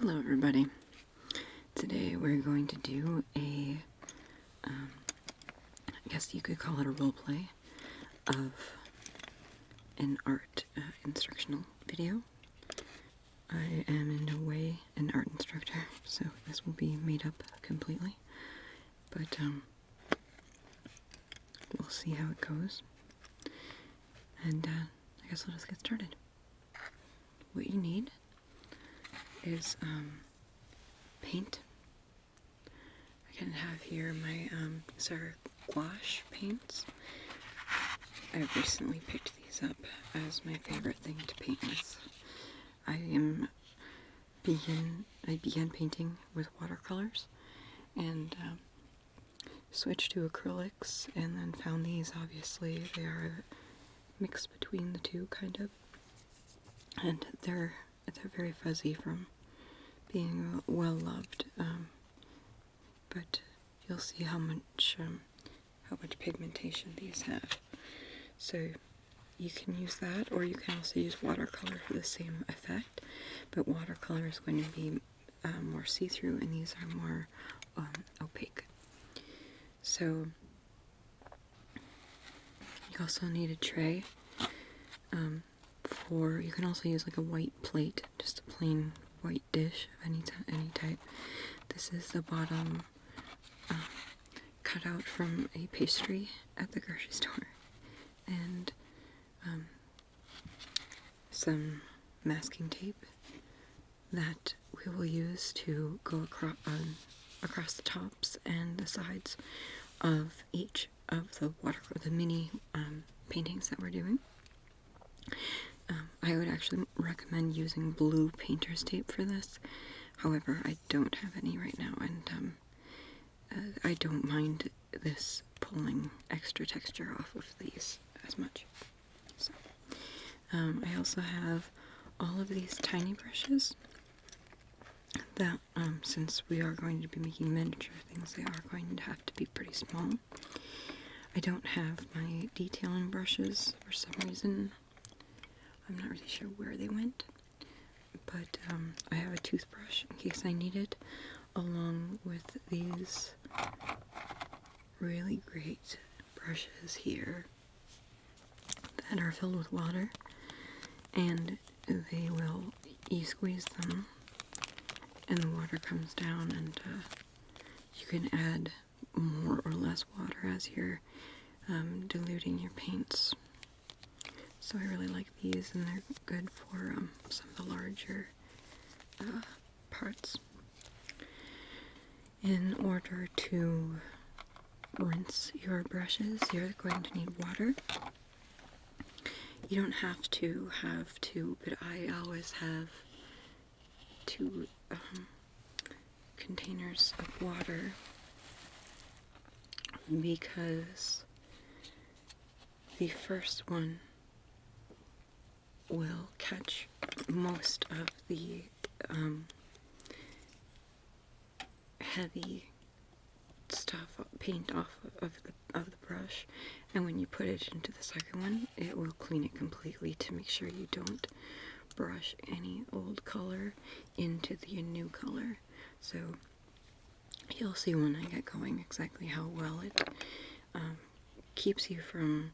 Hello everybody. Today we're going to do I guess you could call it a role play of an art instructional video. I am in no way an art instructor, so this will be made up completely, but we'll see how it goes. And I guess let us get started. What you need is paint. I can have here my these are gouache paints. I recently picked these up as my favorite thing to paint with. I began painting with watercolors and switched to acrylics, and then found these. Obviously they are a mix between the two, kind of, and they're very fuzzy from being well loved, but you'll see how much pigmentation these have. So you can use that, or you can also use watercolor for the same effect, but watercolor is going to be more see-through, and these are more opaque. So you also need a tray. You can also use like a white plate, just a plain white dish of any type. This is the bottom cut out from a pastry at the grocery store, and some masking tape that we will use to go across the tops and the sides of each of the mini paintings that we're doing. I would actually recommend using blue painter's tape for this. However, I don't have any right now, and I don't mind this pulling extra texture off of these as much. So, I also have all of these tiny brushes that, since we are going to be making miniature things, they are going to have to be pretty small. I don't have my detailing brushes for some reason. I'm not really sure where they went, but I have a toothbrush in case I need it, along with these really great brushes here that are filled with water, and you squeeze them and the water comes down, and you can add more or less water as you're diluting your paints. So I really like these, and they're good for some of the larger parts. In order to rinse your brushes, you're going to need water. You don't have to, but I always have 2 containers of water, because the first one will catch most of the heavy stuff, paint off of the brush, and when you put it into the second one, it will clean it completely to make sure you don't brush any old color into the new color. So you'll see when I get going exactly how well it keeps you from,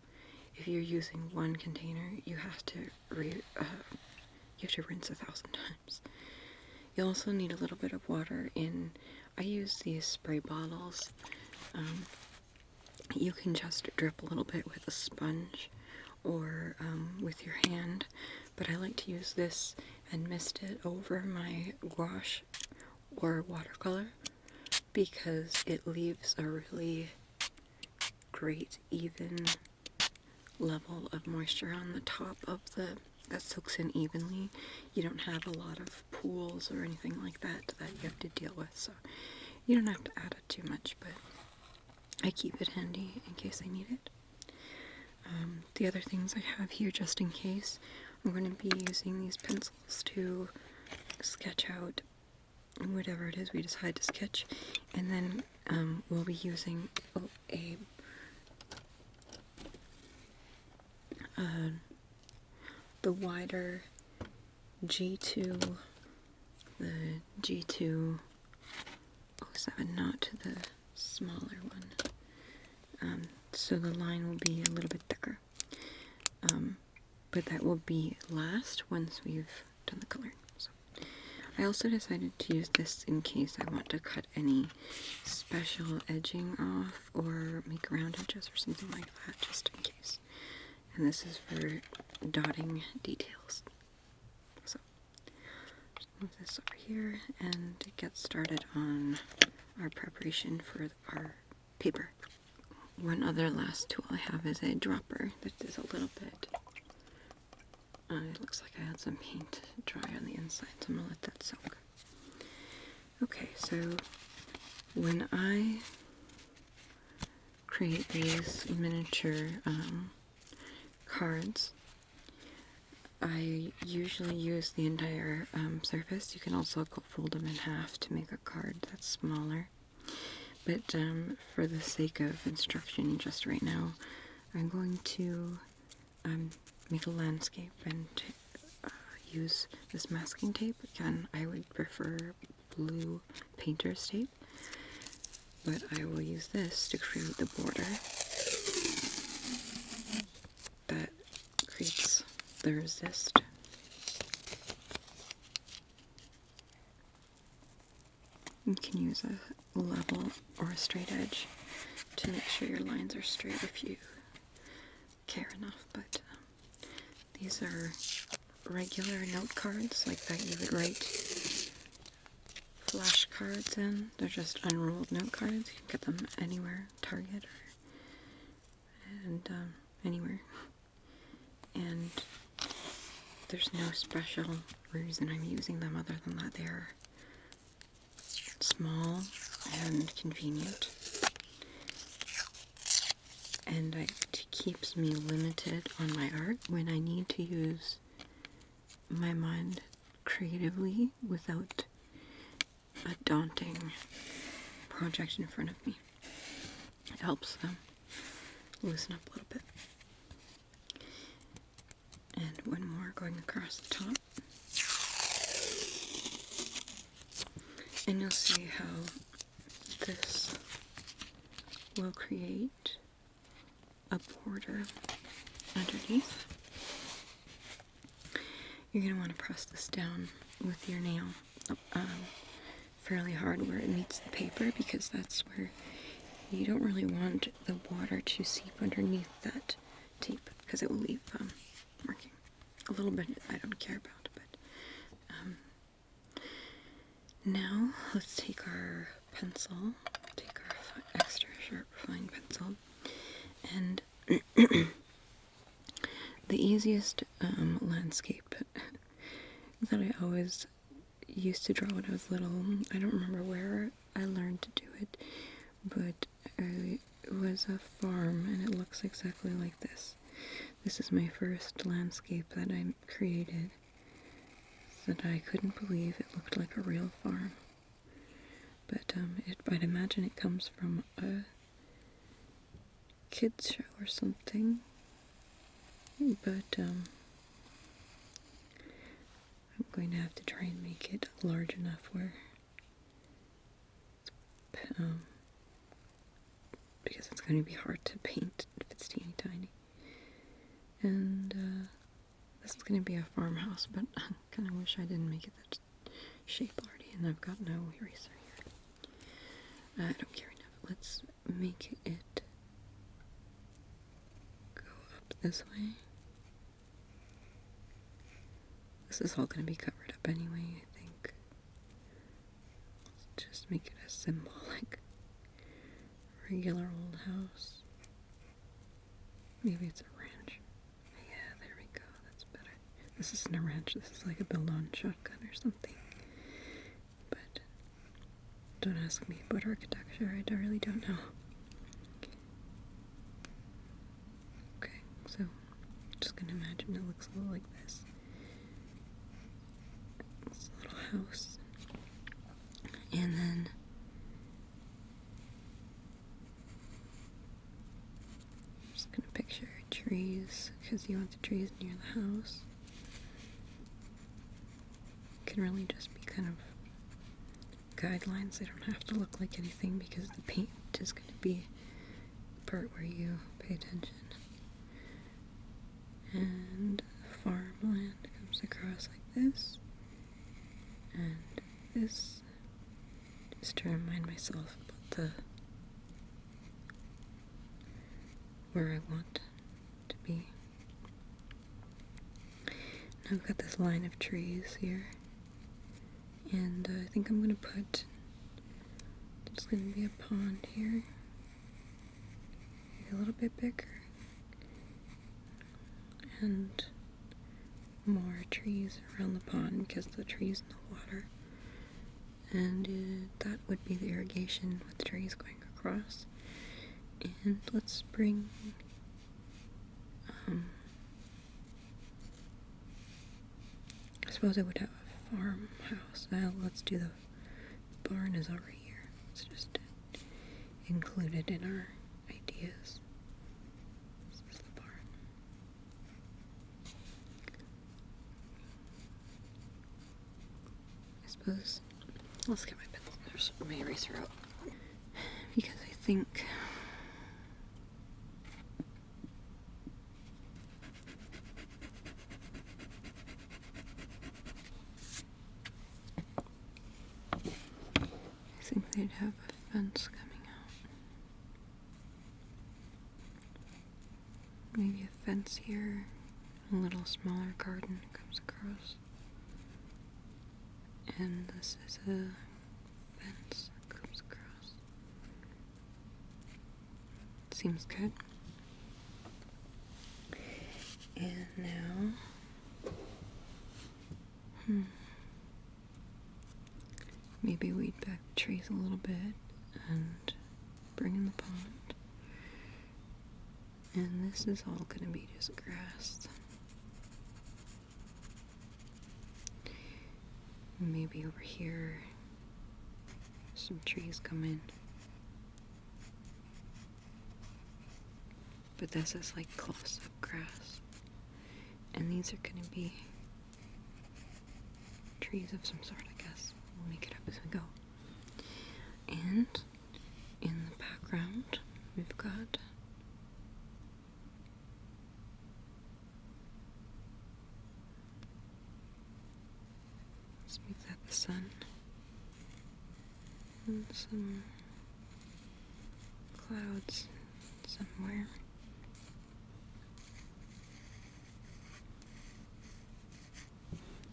if you're using one container, you have to rinse 1,000 times. You also need a little bit of water in. I use these spray bottles. You can just drip a little bit with a sponge or with your hand, but I like to use this and mist it over my gouache or watercolor, because it leaves a really great even level of moisture on the top of that soaks in evenly. You don't have a lot of pools or anything like that you have to deal with, so you don't have to add it too much, but I keep it handy in case I need it. The other things I have here, just in case, I'm going to be using these pencils to sketch out whatever it is we decide to sketch, and then we'll be using the wider G2 the G207, not the smaller one. So the line will be a little bit thicker. But that will be last once we've done the coloring. So I also decided to use this in case I want to cut any special edging off or make round edges or something like that, just in case. And this is for dotting details. So just move this over here and get started on our preparation for our paper. One other last tool I have is a dropper that is a little bit, it looks like I had some paint dry on the inside, so I'm going to let that soak. Okay, so when I create these miniature cards, I usually use the entire surface. You can also fold them in half to make a card that's smaller. But for the sake of instruction just right now, I'm going to make a landscape and use this masking tape. Again, I would prefer blue painter's tape, but I will use this to create the border that creates the resist. You can use a level or a straight edge to make sure your lines are straight if you care enough, but these are regular note cards like that you would write flashcards in. They're just unrolled note cards. You can get them anywhere, Target and anywhere. And there's no special reason I'm using them other than that they're small and convenient, and it keeps me limited on my art when I need to use my mind creatively without a daunting project in front of me. It helps them loosen up a little bit. And one more going across the top. And you'll see how this will create a border underneath. You're going to want to press this down with your nail fairly hard where it meets the paper, because that's where you don't really want the water to seep underneath that tape, because it will leave marking. A little bit I don't care about, but now let's take our pencil, take our extra sharp fine pencil, and the easiest landscape that I always used to draw when I was little, I don't remember where I learned to do it, but it was a farm, and it looks exactly like this. This is my first landscape that I created, that I couldn't believe it looked like a real farm. But I'd imagine it comes from a kids show or something. But I'm going to have to try and make it large enough where because it's going to be hard to paint if it's teeny tiny. And this is going to be a farmhouse, but I kind of wish I didn't make it that shape already, and I've got no eraser here. I don't care enough. Let's make it go up this way. This is all going to be covered up anyway, I think. Let's just make it a symbolic, regular old house. Maybe it's a ranch. Yeah, there we go. That's better. This isn't a ranch. This is like a build-on shotgun or something. But don't ask me about architecture. I really don't know. Okay, so I'm just going to imagine it looks a little like this. It's a little house. And then I'm just going to picture trees, because you want the trees near the house. It can really just be kind of guidelines. They don't have to look like anything because the paint is going to be the part where you pay attention. And farmland comes across like this, and this, just to remind myself about where I want to be. Now I've got this line of trees here, and I think I'm going to put, there's going to be a pond here, maybe a little bit bigger, and more trees around the pond because the trees in the water, and that would be the irrigation with the trees going across. And let's bring I suppose I would have a farmhouse. Let's do the barn is over here. It's just included in our ideas. This is the barn. I suppose, let's get my eraser out. Because I think they'd have a fence coming out. Maybe a fence here, a little smaller garden comes across. And this is a fence that comes across. Seems good. And now, maybe weed back the trees a little bit and bring in the pond. And this is all going to be just grass. Maybe over here, some trees come in. But this is like close-up grass. And these are going to be trees of some sort, I guess. We'll make it up as we go. And in the background, we've got let's make that the sun and some clouds somewhere.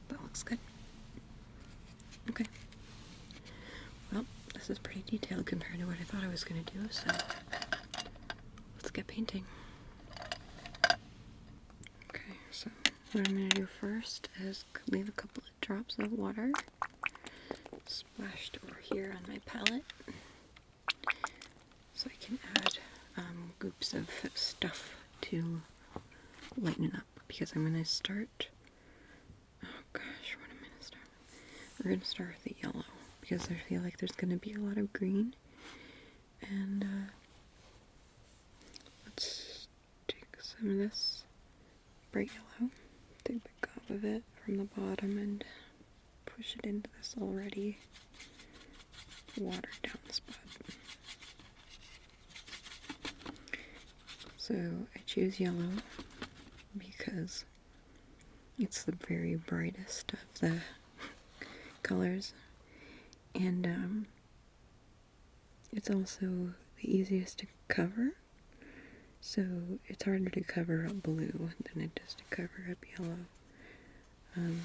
That looks good. Okay. Well, this is pretty detailed compared to what I thought I was going to do, so let's get painting. Okay, so what I'm going to do first is leave a couple of drops of water splashed over here on my palette so I can add groups of stuff to lighten it up, because I'm going to start, oh gosh, what am I going to start with? We're going to start with the yellow, because I feel like there's going to be a lot of green, and let's take some of this bright yellow, take a big gob of it from the bottom and push it into this already watered down spot. So I choose yellow because it's the very brightest of the colors, and it's also the easiest to cover. So it's harder to cover up blue than it is to cover up yellow. I'm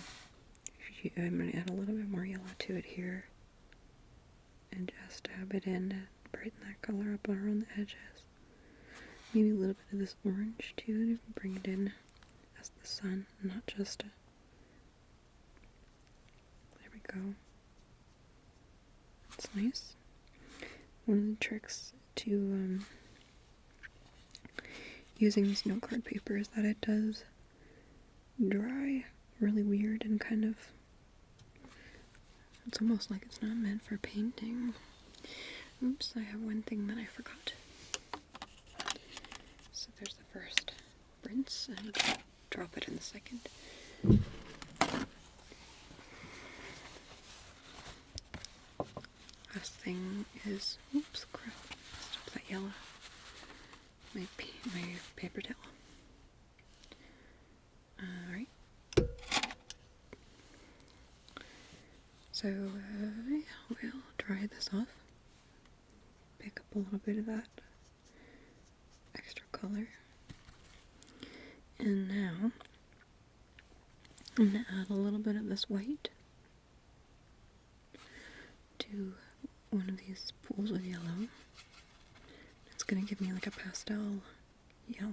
going to add a little bit more yellow to it here and just dab it in to brighten that color up around the edges. Maybe a little bit of this orange too to bring it in as the sun, not just there we go. That's nice. One of the tricks to using this note card paper is that it does dry really weird and kind of, it's almost like it's not meant for painting. Oops, I have one thing that I forgot. So there's the first rinse, and drop it in the second. is, oops, crap, messed up that yellow. My paper towel. Alright. So, we'll dry this off. Pick up a little bit of that extra color. And now, I'm going to add a little bit of this white to one of these pools of yellow. It's going to give me like a pastel yellow.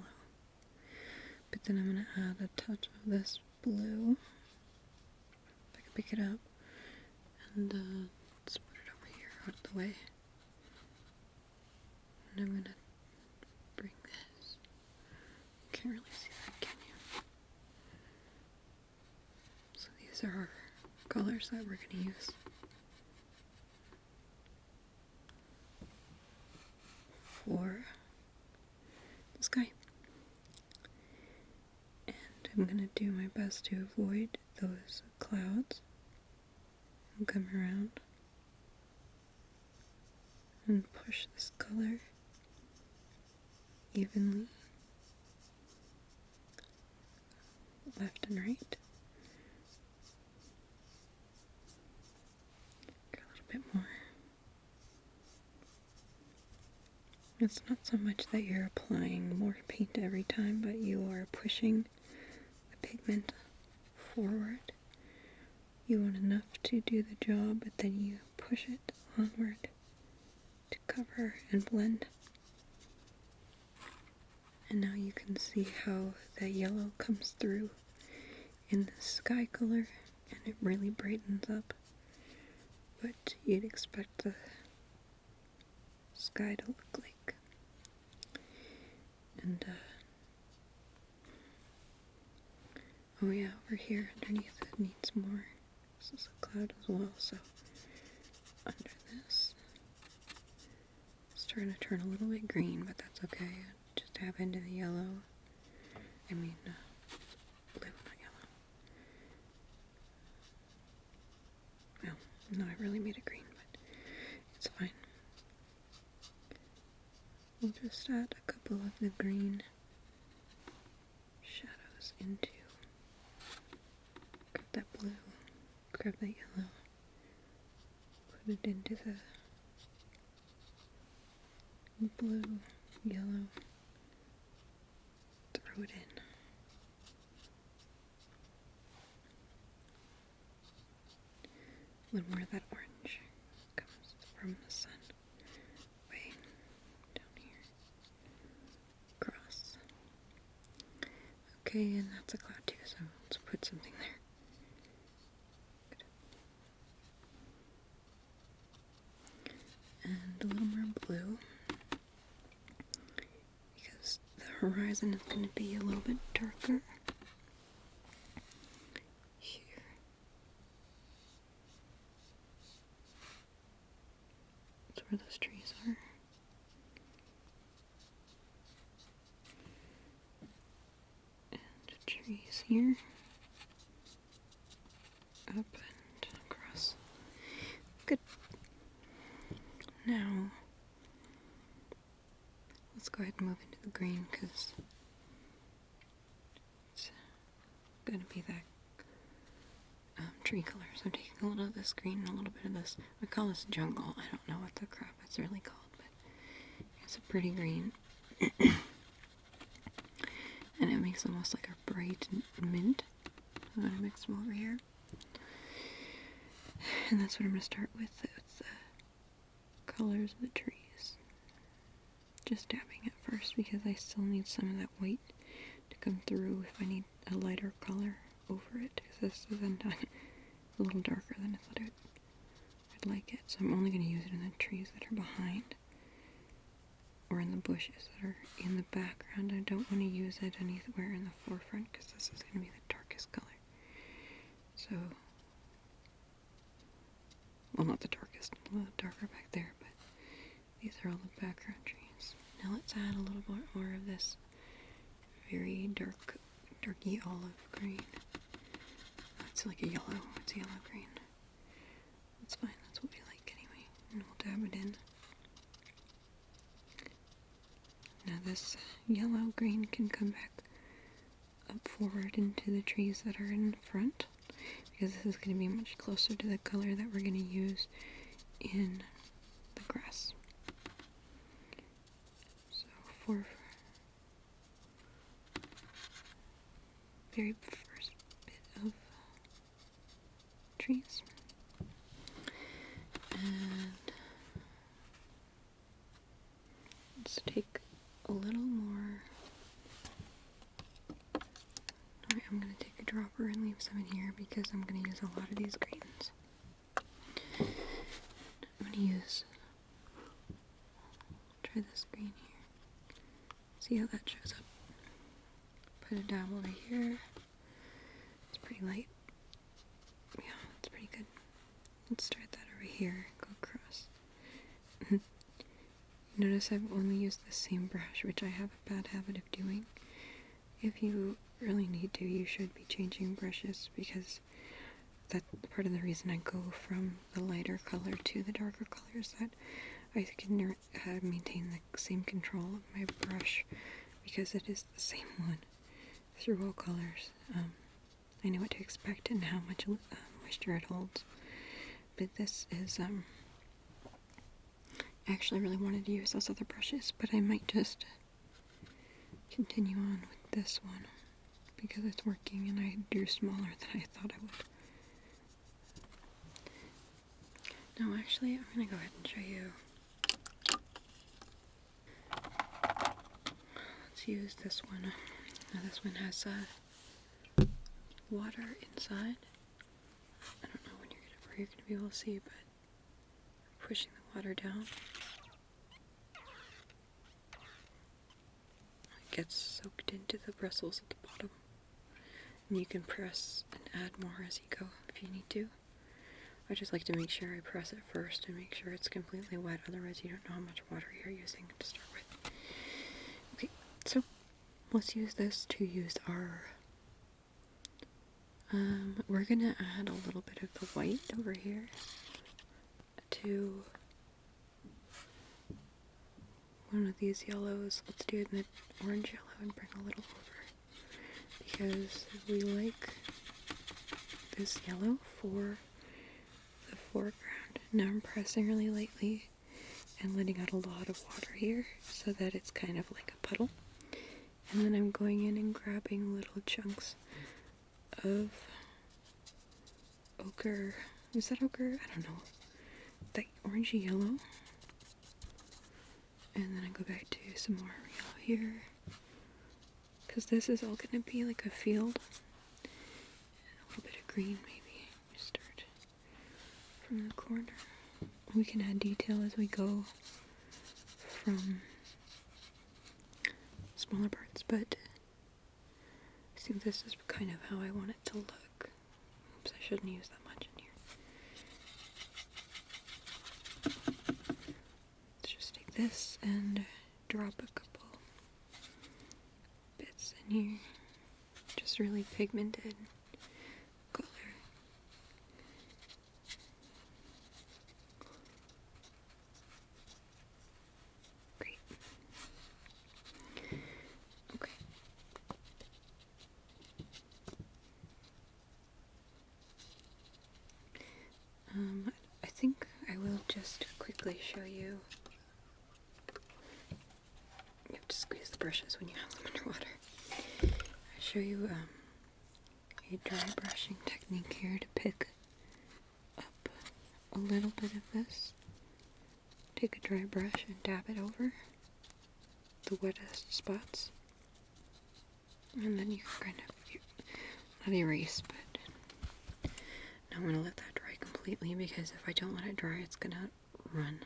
But then I'm going to add a touch of this blue. If I can pick it up. And let's put it over here out of the way. And I'm going to bring this. You can't really see that, can you? So these are our colors that we're going to use for the sky. And I'm going to do my best to avoid those clouds and come around and push this color evenly left and right. Get a little bit more. It's not so much that you're applying more paint every time, but you are pushing the pigment forward. You want enough to do the job, but then you push it onward to cover and blend. And now you can see how that yellow comes through in the sky color, and it really brightens up what you'd expect the sky to look like. And oh yeah, over here underneath it needs more. This is a cloud as well, so under this it's starting to turn a little bit green, but that's okay. Just tap into the yellow. Blue, not yellow. No, I really made it green, but it's fine. We'll just add a couple of the green shadows into. Grab that blue, grab that yellow, put it into the blue, yellow, throw it in. A little more of that orange comes from the sun. Way down here. Across. Okay, and that's a cloud too, so let's put something there. Good. And a little more blue. Because the horizon is going to be a little bit darker. Here. That's where those trees are. Trees here, up and across. Good. Now, let's go ahead and move into the green because it's going to be that tree color. So I'm taking a little of this green and a little bit of this. I call this jungle. I don't know what the crap it's really called, but it's a pretty green. And it makes almost like a bright mint. I'm going to mix them over here. And that's what I'm going to start with the colors of the trees. Just dabbing it first because I still need some of that white to come through if I need a lighter color over it. Because this is a little darker than I thought I'd like it. So I'm only going to use it in the trees that are behind. Or in the bushes that are in the background. I don't want to use it anywhere in the forefront because this is going to be the darkest color. So, well, not the darkest, a little darker back there, but these are all the background trees. Now let's add a little bit more of this very darky olive green. It's like a yellow, it's yellow green. That's fine, that's what we like anyway. And we'll dab it in. this yellow green can come back up forward into the trees that are in front, because this is going to be much closer to the color that we're going to use in the grass. So for very first bit of trees, and let's take a little more. Alright, I'm going to take a dropper and leave some in here because I'm going to use a lot of these greens. I'm going to try this green here. See how that shows up. Put it down over here. It's pretty light. Yeah, that's pretty good. Let's start that over here. Go across. Notice I've only used the same brush, which I have a bad habit of doing. If you really need to, you should be changing brushes, because that's part of the reason I go from the lighter color to the darker colors, that I can maintain the same control of my brush, because it is the same one through all colors. I know what to expect and how much moisture it holds. But this is, I actually really wanted to use those other brushes, but I might just continue on with this one because it's working, and I drew smaller than I thought I would. No, actually, I'm going to go ahead and show you. Let's use this one. Now this one has water inside. I don't know where you're going to be able to see, but pushing the water down, it gets soaked into the bristles at the bottom, and you can press and add more as you go if you need to. I just like to make sure I press it first and make sure it's completely wet, otherwise you don't know how much water you're using to start with. Okay, so let's use this to use our, we're gonna add a little bit of the white over here to one of these yellows. Let's do it in the orange yellow and bring a little over, because we like this yellow for the foreground. Now I'm pressing really lightly and letting out a lot of water here so that it's kind of like a puddle. And then I'm going in and grabbing little chunks of ochre. Is that ochre? I don't know. That orangey yellow. And then I go back to some more yellow here, because this is all going to be like a field. A little bit of green maybe. We start from the corner. We can add detail as we go from smaller parts, but I think this is kind of how I want it to look. Oops, I shouldn't use that much in here. Let's just take this and drop a couple bits in here. Just really pigmented color. Great. Okay. I think I will just quickly show you. You have to squeeze the brushes when you have them underwater. I'll show you a dry brushing technique here to pick up a little bit of this. Take a dry brush and dab it over the wettest spots. And then you can kind of, not erase, but now I'm going to let that dry completely, because if I don't let it dry, it's going to run.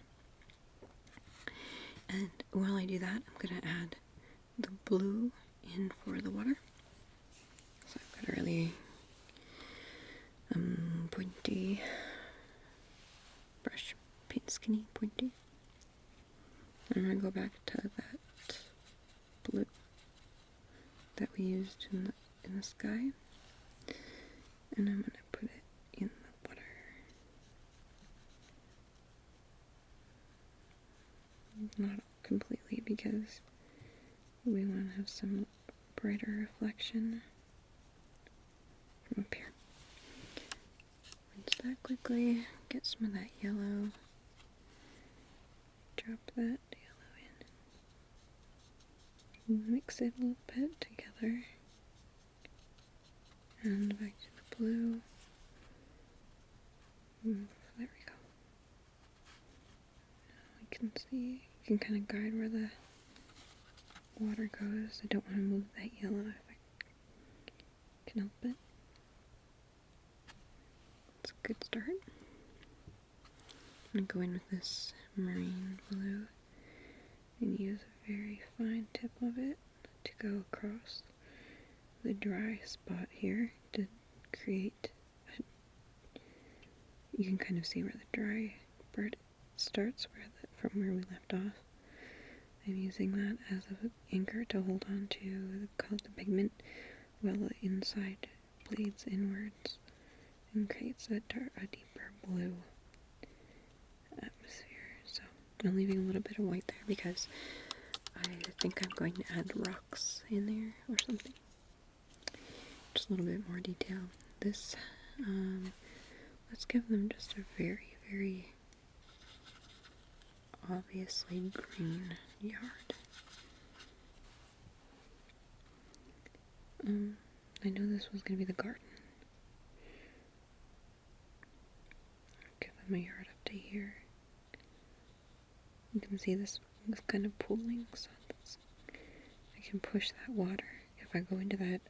And while I do that, I'm going to add the blue in for the water. So I've got a really pointy brush, skinny, pointy. I'm going to go back to that blue that we used in the sky, and I'm going to put it in the water. Not completely, because we want to have some brighter reflection from up here. Rinse that quickly, get some of that yellow, drop that yellow in, mix it a little bit together, and back to the blue. There we go. Now we can see, you can kind of guide where the water goes. I don't want to move that yellow if I can help it. It's a good start. I'm going to go in with this marine blue and use a very fine tip of it to go across the dry spot here to create you can kind of see where the dry part starts from where we left off. I'm using that as an anchor to hold on to the pigment while the inside bleeds inwards and creates a deeper blue atmosphere. So I'm leaving a little bit of white there because I think I'm going to add rocks in there or something. Just a little bit more detail. This, let's give them just a very, very obviously green yard. I know this was going to be the garden. Give them a yard up to here. You can see this is kind of pooling, so I can push that water. If I go into that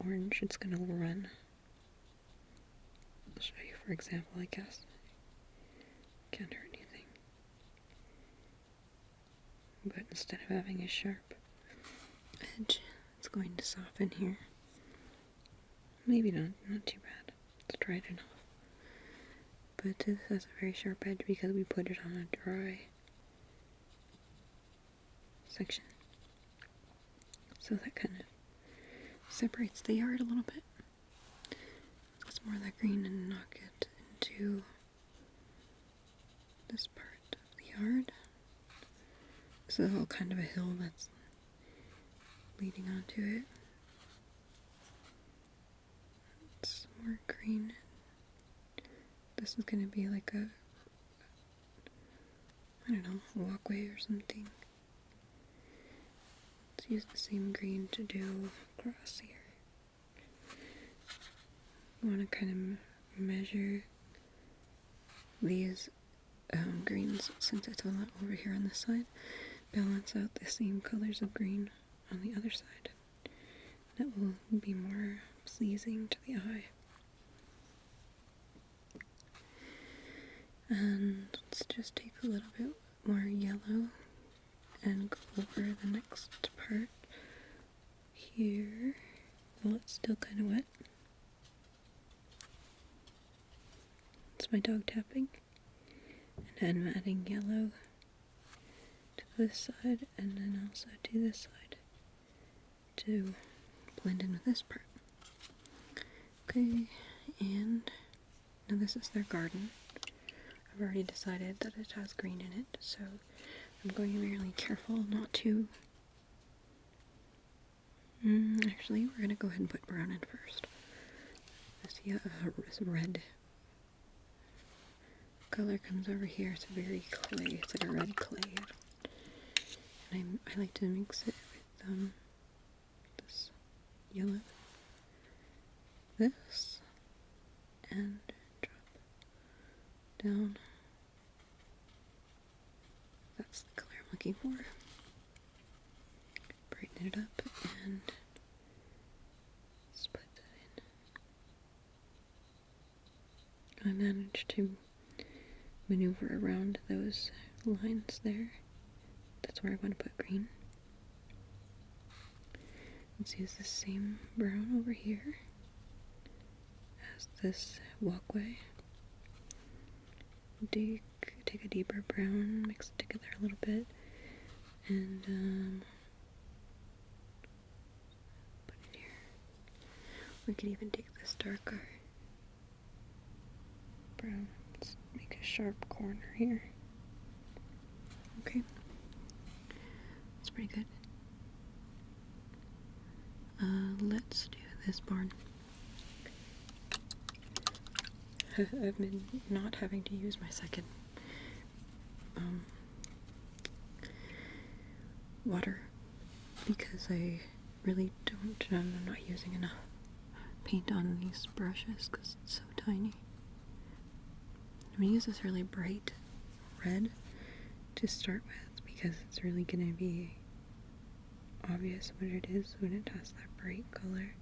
orange, it's going to run. I'll show you for example, I guess. Can't hurt anything. But instead of having a sharp edge, it's going to soften here. Maybe not too bad. It's dried enough. But this has a very sharp edge because we put it on a dry section. So that kind of separates the yard a little bit. Let's more of that green and knock it into this part of the yard. This is all kind of a hill that's leading onto it. Some more green. This is going to be like a, I don't know, a walkway or something. Let's use the same green to do across here. I want to kind of measure these greens, since it's a lot over here on this side, balance out the same colors of green on the other side. That will be more pleasing to the eye. And let's just take a little bit more yellow and go over the next part here. Well, it's still kind of wet. It's my dog tapping. And I'm adding yellow to this side and then also to this side to blend in with this part. Okay, and now this is their garden. I've already decided that it has green in it, so I'm going to be really careful not to... actually, we're going to go ahead and put brown in first. This red color comes over here. It's a very clay. It's like a red clay. And I like to mix it with this yellow, this, and drop down. That's the color I'm looking for. Brighten it up and let's put that in. I managed to maneuver around those lines there. That's where I want to put green. Let's use the same brown over here as this walkway. Take a deeper brown, mix it together a little bit, and put it here. We could even take this darker brown. Let's make a sharp corner here. Okay. That's pretty good. Let's do this barn. I've been not having to use my second water because I really don't, I'm not using enough paint on these brushes because it's so tiny. I'm going to use this really bright red to start with because it's really going to be obvious what it is when it has that bright color.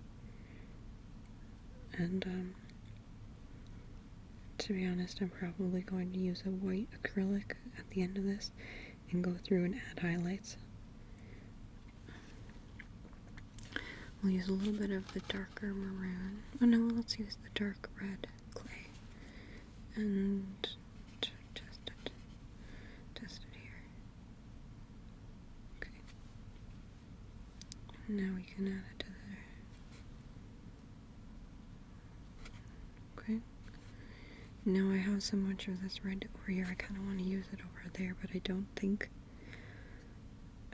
And to be honest, I'm probably going to use a white acrylic at the end of this and go through and add highlights. We'll use a little bit of the darker maroon. Oh no, let's use the dark red clay and test it here. Okay. Now we can add it to there. Okay. Now I have so much of this red over here, I kind of want to use it over there, but I don't think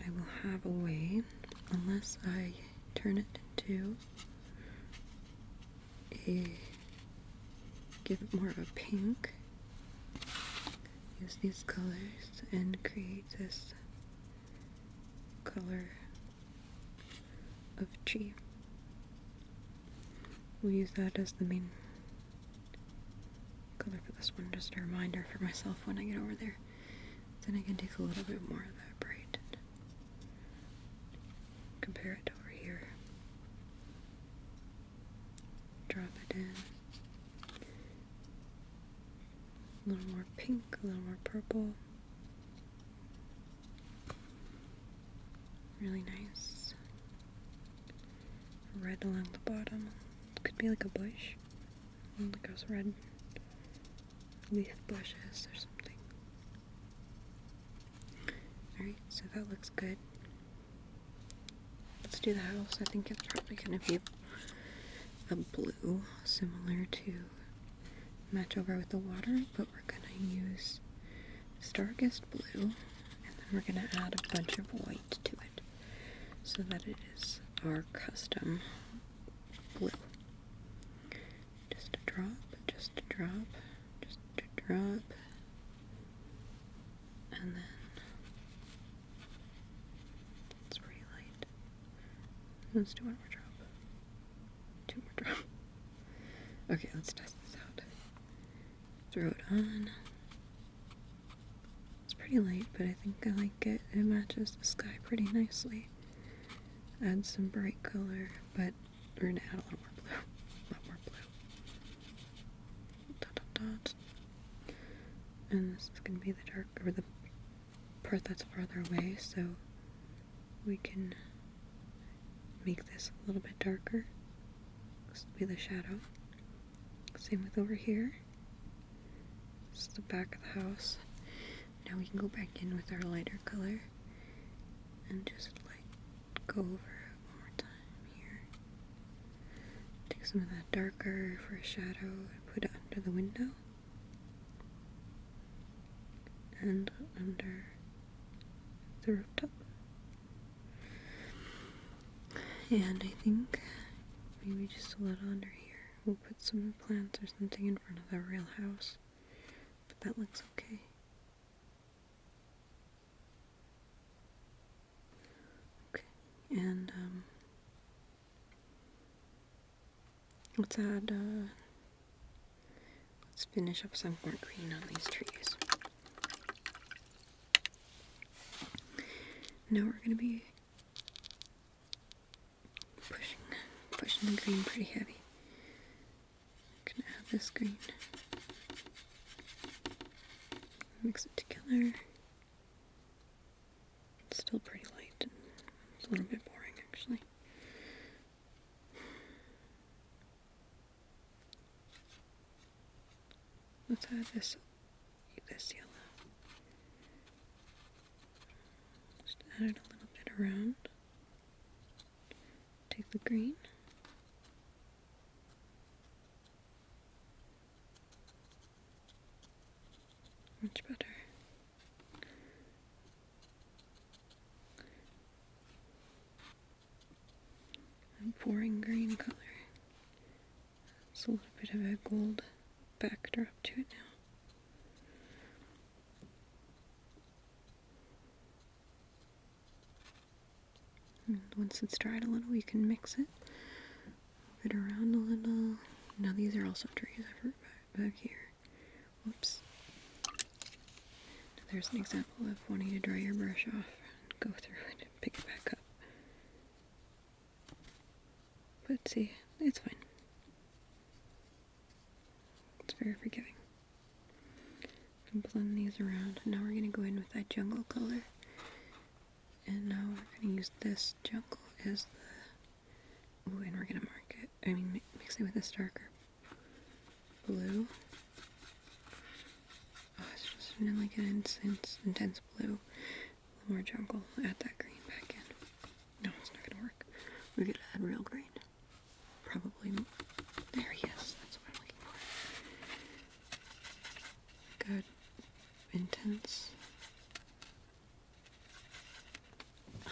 I will have a way unless I turn it into give it more of a pink, use these colors and create this color of tree. We'll use that as the main color for this one, just a reminder for myself when I get over there. Then I can take a little bit more of that bright and compare it over here. Drop it in. A little more pink, a little more purple. Really nice. Red along the bottom. Could be like a bush. Like those red leaf bushes or something. Alright, so that looks good. Let's do the house. I think it's probably going to be a blue, similar to match over with the water, but we're going to use this darkest blue, and then we're going to add a bunch of white to it, so that it is our custom blue. Just a drop, just a drop, just a drop, and then it's pretty light. Let's do one more drop. Two more drops. Okay, let's test this out. Throw it on. It's pretty light, but I think I like it. It matches the sky pretty nicely. Add some bright color, but we're gonna add a lot more blue. A lot more blue. Dot, dot, dot. And this is gonna be the dark, or the part that's farther away, so we can make this a little bit darker. This will be the shadow. Same with over here. This is the back of the house. Now we can go back in with our lighter color and just like go over it one more time here. Take some of that darker for a shadow and put it under the window and under the rooftop. And I think maybe just a little under here. We'll put some plants or something in front of the real house, but that looks okay. Okay, and let's finish up some more green on these trees. Now we're going to be pushing the green pretty heavy. I'm going to add this green. Mix it together. It's still pretty light. And it's a little bit boring actually. Let's add this yellow. Just add it a little bit around. Take the green. Much better. And bit of a gold backdrop to it now. And once it's dried a little, you can mix it. Move it around a little. Now these are also trees I forgot back here. Whoops. Now there's an example of wanting to dry your brush off and go through it and pick it back up. But see, it's fine. It's very forgiving. And blend these around. Now we're going to go in with that jungle color. And now we're going to use this jungle as the... Ooh, and we're going to mark it. Mix it with this darker blue. Oh, it's just like an intense blue. A little more jungle. Add that green back in. No, it's not going to work. We're going to add real green. Probably. There he is. That's what I'm looking for. Good. Intense. I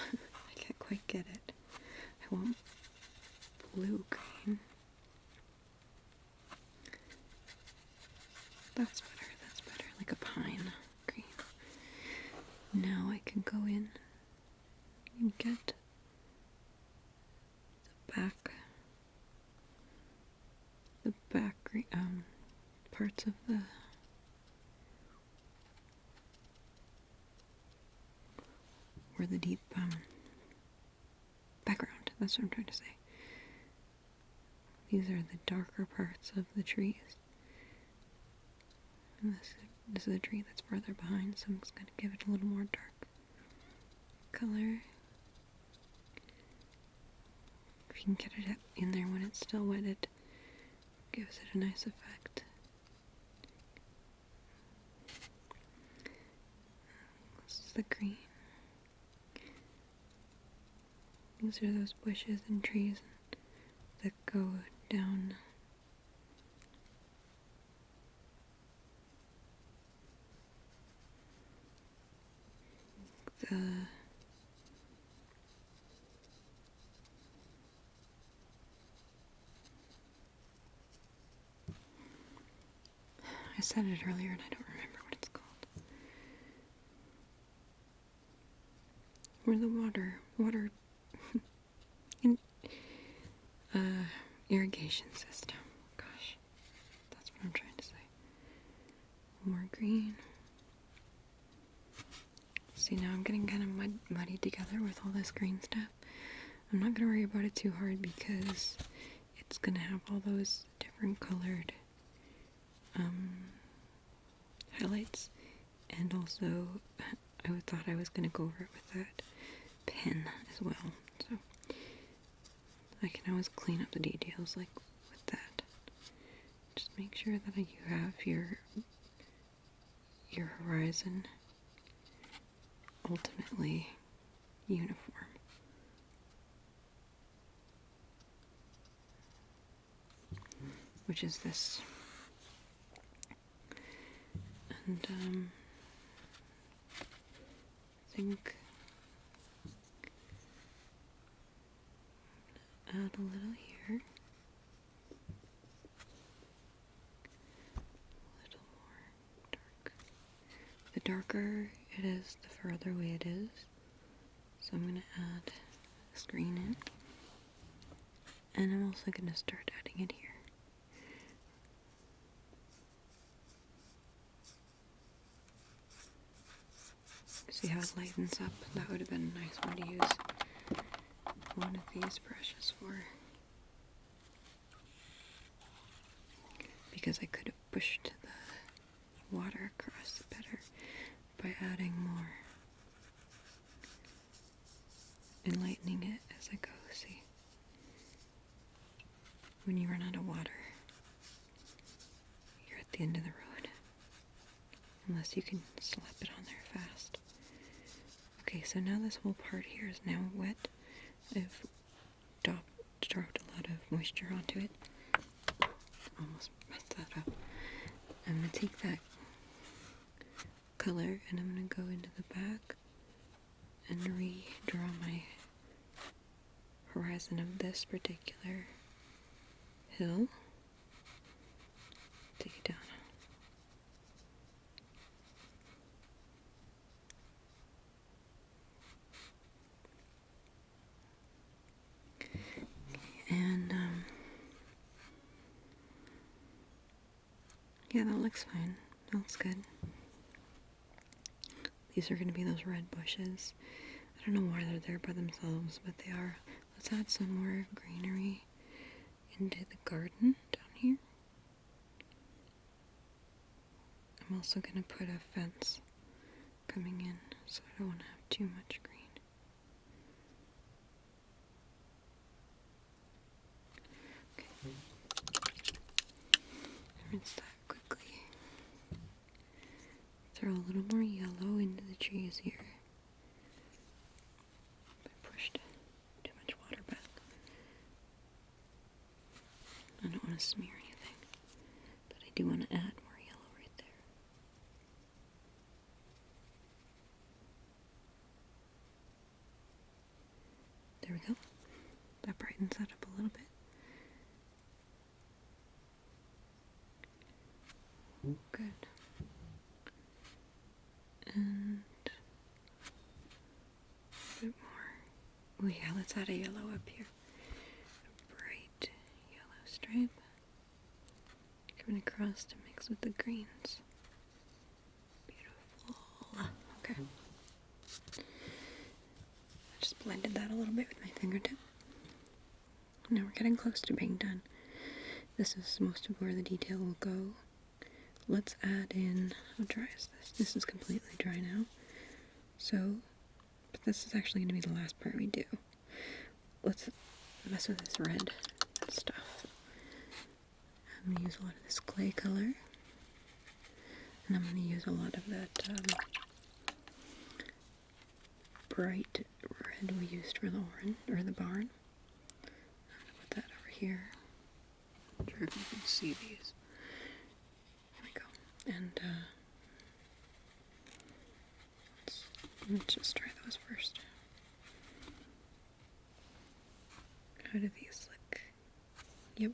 can't quite get it. I want blue green. That's better. That's better. Like a pine green. Now I can go in and get the back parts of the or the deep background. That's what I'm trying to say. These are the darker parts of the trees. And this is a tree that's farther behind, so I'm just going to give it a little more dark color. If you can get it in there when it's still wet, it gives it a nice effect. This is the green. These are those bushes and trees that go down the I said it earlier and I don't remember what it's called. Where the water in irrigation system. Gosh, that's what I'm trying to say. More green. See, now I'm getting kind of muddy together with all this green stuff. I'm not going to worry about it too hard because it's going to have all those different colored highlights. And also, I thought I was going to go over it with that pen as well. So, I can always clean up the details like with that. Just make sure that you have your horizon ultimately uniform. Which is this. And I think add a little here. A little more dark. The darker it is, the further away it is. So I'm going to add this green in. And I'm also going to start adding it here. See how it lightens up? That would have been a nice one to use one of these brushes for. Because I could have pushed the water across better by adding more and lightening it as I go. See? When you run out of water, you're at the end of the road. Unless you can slap it on there fast. Okay, so now this whole part here is now wet. I've dropped a lot of moisture onto it. Almost messed that up. I'm going to take that color and I'm going to go into the back and redraw my horizon of this particular hill. Yeah, that looks fine. That looks good. These are going to be those red bushes. I don't know why they're there by themselves, but they are. Let's add some more greenery into the garden down here. I'm also going to put a fence coming in, so I don't want to have too much green. Rinse that quickly. Throw a little more yellow into the trees here. I pushed too much water back. I don't want to smear anything, but I do want to add more yellow right there. There we go. That brightens that up a little bit. Good. And a bit more. Oh yeah, let's add a yellow up here. A bright yellow stripe. Coming across to mix with the greens. Beautiful. Okay. I just blended that a little bit with my fingertip. Now we're getting close to being done. This is most of where the detail will go. Let's add in, how dry is this? This is completely dry now. So, but this is actually going to be the last part we do. Let's mess with this red stuff. I'm going to use a lot of this clay color. And I'm going to use a lot of that bright red we used for the orange, or the barn. I'm going to put that over here. I'm not sure if you can see these. And let's just try those first. How do these look? Yep.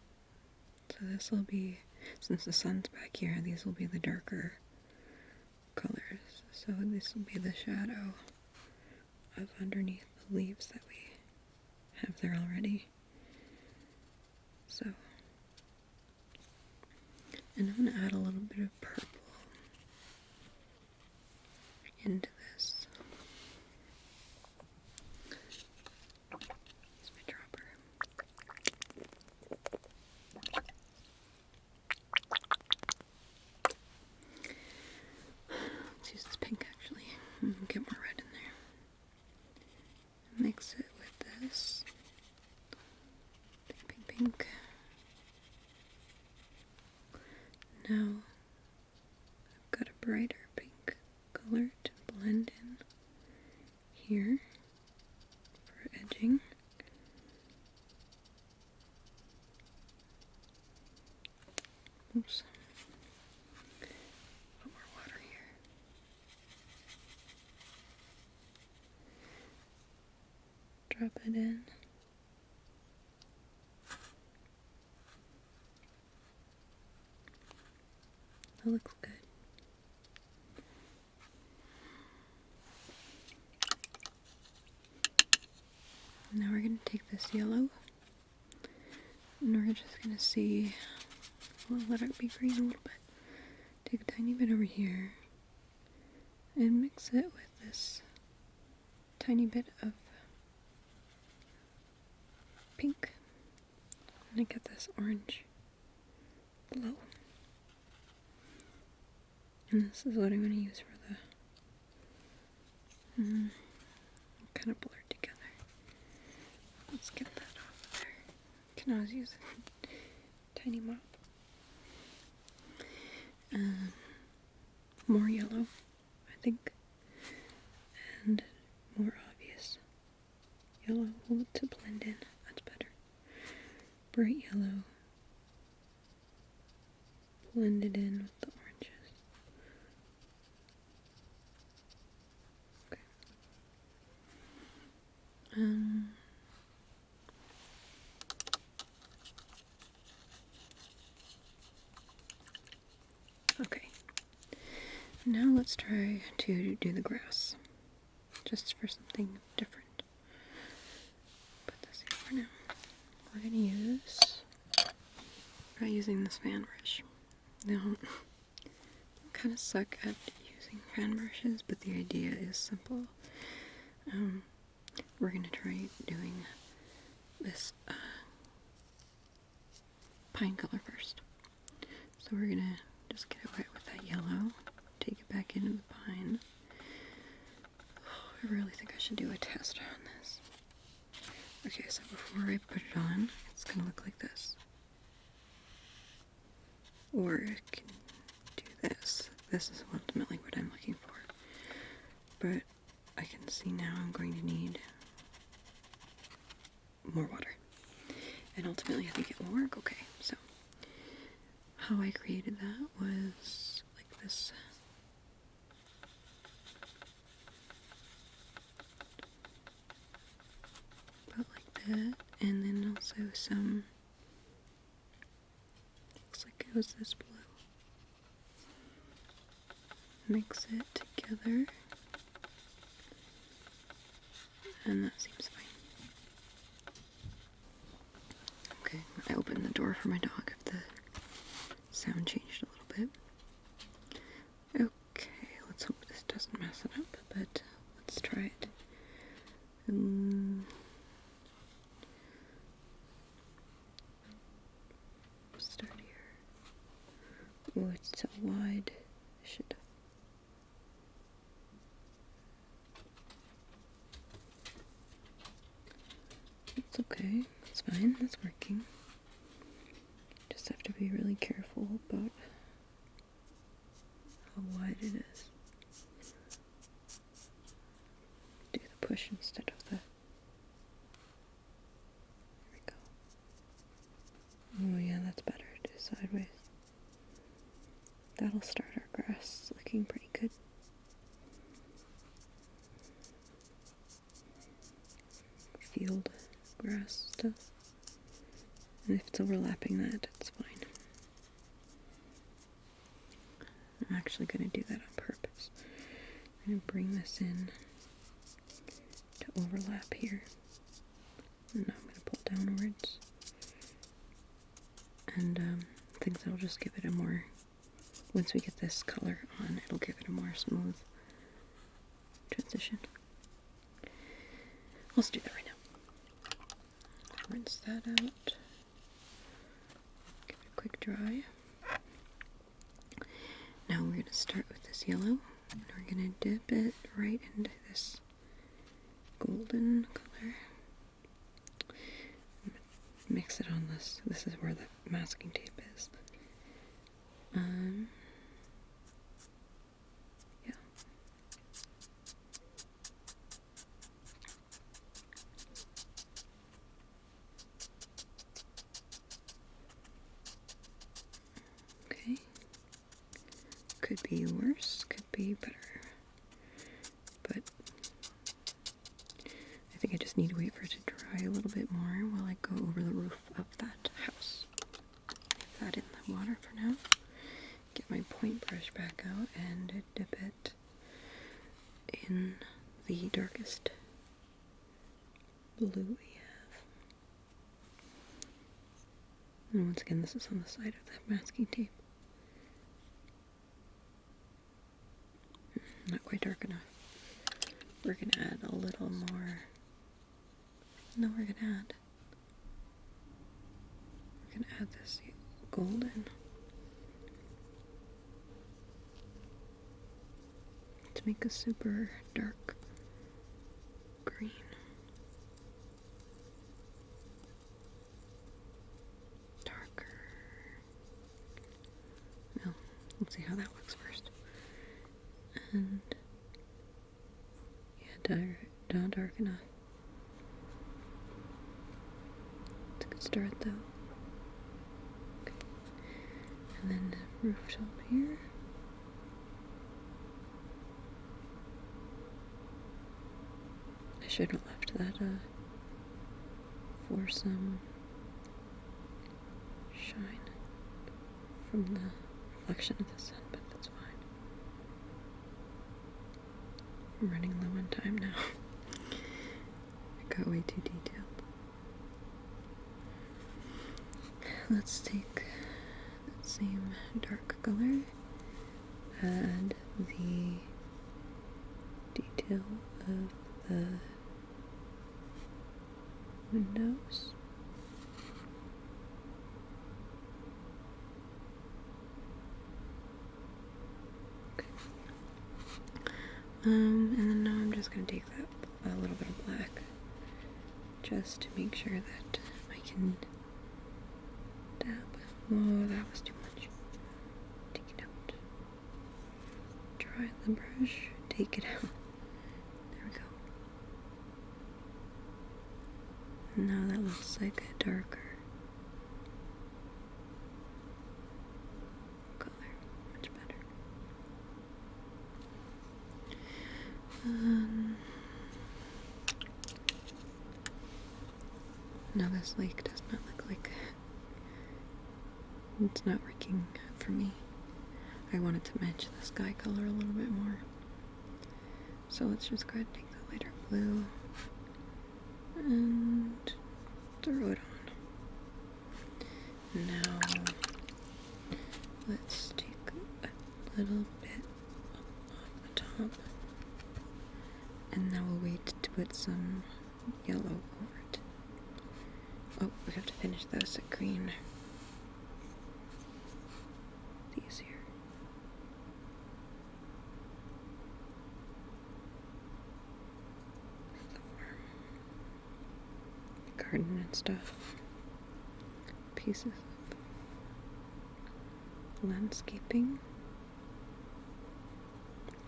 So this will be, since the sun's back here, these will be the darker colors. So this will be the shadow of underneath the leaves that we have there already. So, and I'm going to add a little bit of purple into this. That's my dropper. Let's use this pink actually. Get more red in there. Mix it with this. Pink, pink, pink. Now I've got a brighter pink color to blend in here for edging. Oops. Put more water here. Drop it in. That looks good. Now we're going to take this yellow and we're just going to see, well, let it be green a little bit. Take a tiny bit over here and mix it with this tiny bit of pink. I'm going to get this orange glow. And this is what I'm going to use for the kind of blurred together. Let's get that off there. Can always use a tiny mop. More yellow, I think, and more obvious yellow to blend in. That's better. Bright yellow blended in with the oranges. Okay. Okay. Now let's try to do the grass, just for something different. Put this in for now. We're gonna use, not using this fan brush. No, kind of suck at using fan brushes, but the idea is simple. We're gonna try doing this pine color first. So we're gonna just get it wet with that yellow, take it back into the pine. I really think I should do a test on this. Okay, so before I put it on, it's gonna look like this. Or it can do this. This is ultimately what I'm looking for. But I can see now I'm going to need more water. And ultimately I think it will work okay. So how I created that was like this. About like that. And then also some, looks like it was this blue. Mix it together. And that seems fine. Okay, I opened the door for my dog if the sound changed a little bit. Okay, let's hope this doesn't mess it up, but let's try it. Start here. Oh, it's so wide. I should have. It's okay. It's fine. It's working. Just have to be really careful about how wide it is. Do the push instead of the. There we go. Oh yeah, that's better. Do sideways. That'll start our grass looking pretty good. Field grass stuff. And if it's overlapping that, it's fine. I'm actually going to do that on purpose. I'm going to bring this in to overlap here. And now I'm going to pull downwards. And I think that'll just give it a more, once we get this color on, it'll give it a more smooth transition. Let's do that right now. Rinse that out. Give it a quick dry. Now we're going to start with this yellow, and we're going to dip it right into this golden color. Mix it on this. This is where the masking tape is. Yeah. Okay. Could be worse, could be better. But I think I just need to wait for it to dry a little bit more while I go over the roof of that house. Leave that in the water for now. Get my point brush back out and dip it in the darkest blue we have. And once again, this is on the side of the masking tape. Not quite dark enough. We're going to add a little more. No, we're going to add this golden to make a super dark green. Darker. Well, let's see how that looks first. And yeah, not dark enough. It's a good start though. Okay. And then the rooftop here. I should have left that for some shine from the reflection of the sun, but that's fine. I'm running low on time now. I got way too detailed. Let's take that same dark color, add the detail of the windows. Okay. And then now I'm just going to take that a little bit of black just to make sure that I can dab. Oh, that was too much. Take it out. Dry the brush, take it out. There we go. Now that looks like a darker color. Much better. Now this lake does not look like it's not working for me. I wanted to match the sky color a little bit more. So let's just go ahead and take the lighter blue and throw it on. Now let's take a little bit off the top, and now we'll wait to put some yellow over it. Oh, we have to finish those green. These here. The garden and stuff. Pieces of landscaping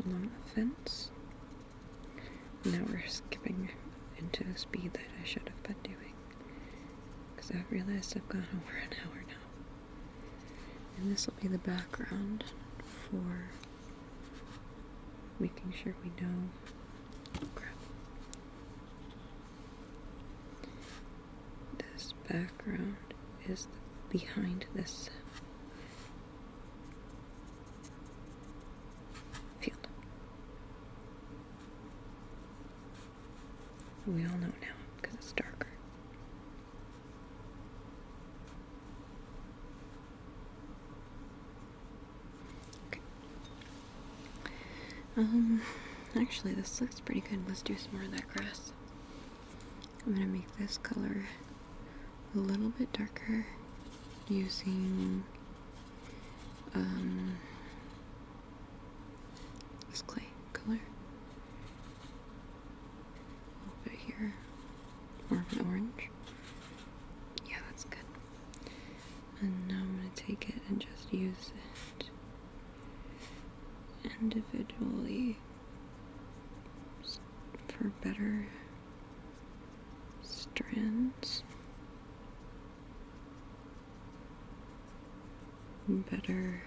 along the fence. Now we're skipping into a speed that I should have been doing, because I've realized I've gone over an hour now. And this will be the background for making sure we know. Oh, crap. This background is behind this field. We all know now because it's darker. Okay. Actually this looks pretty good. Let's do some more of that grass. I'm gonna make this color a little bit darker using this clay color. A little bit here. More of an orange. Yeah, that's good. And now I'm going to take it and just use it individually for better strands. Better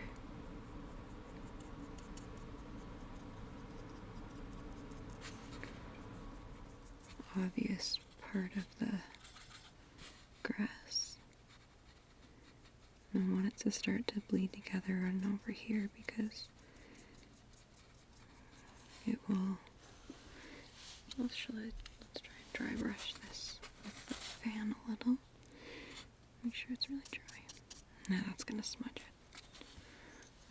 obvious part of the grass. I want it to start to bleed together and over here because it will. Let's try and dry brush this with the fan a little. Make sure it's really dry. Now that's gonna smudge it.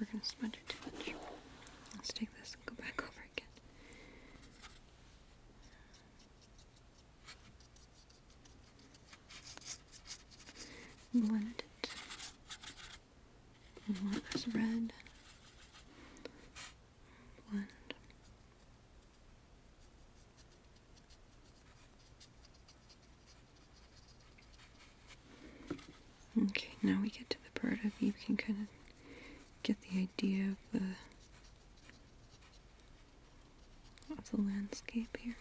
We're gonna smudge it too much. Let's take this and go back over again. Blend it. We want this red. Blend. Okay, now we get to the part of you can kind of get the idea of the landscape here.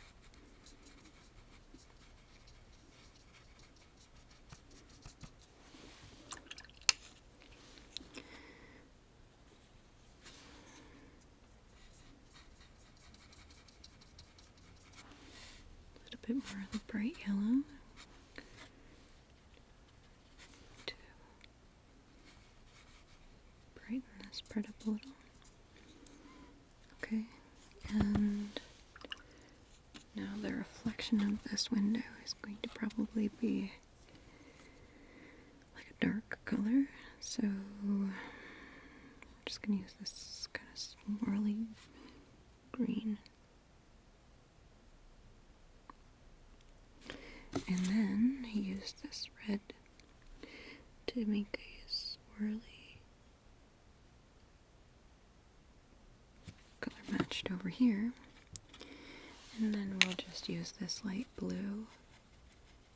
A little bit more of the bright yellow. To brighten this part up a little. Okay, and now the reflection of this window is going to probably be like a dark color, so I'm just going to use this kind of morally green. And then I used this red to make a swirly color matched over here. And then we'll just use this light blue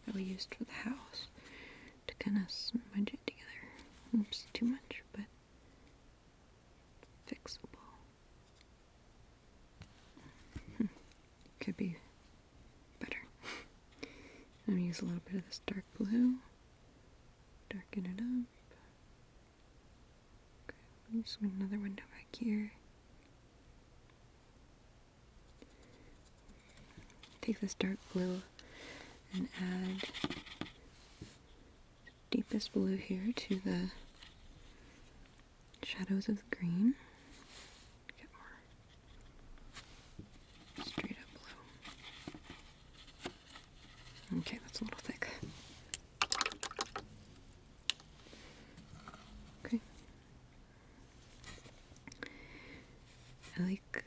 that we used for the house to kind of smudge it together. Oops, too much, but fixable. Could be better. I'm going to use a little bit of this dark blue, darken it up. Okay, just another window back here. Take this dark blue and add deepest blue here to the shadows of the green. Get more straight up blue. Okay, that's a little thick. Okay. I like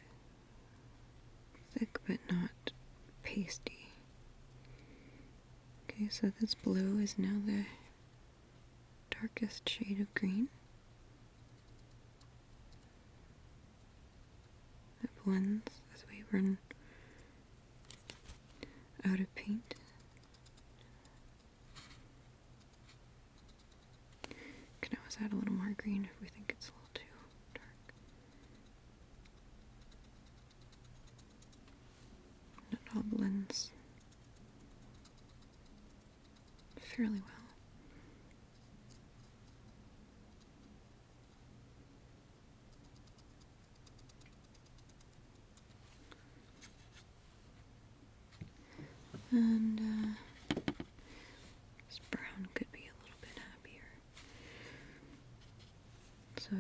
thick but not pasty. Okay, so this blue is now the darkest shade of green. It blends as we run out of paint. Can always add a little more green if we think it's a little too dark. It all blends fairly well. And this brown could be a little bit happier. So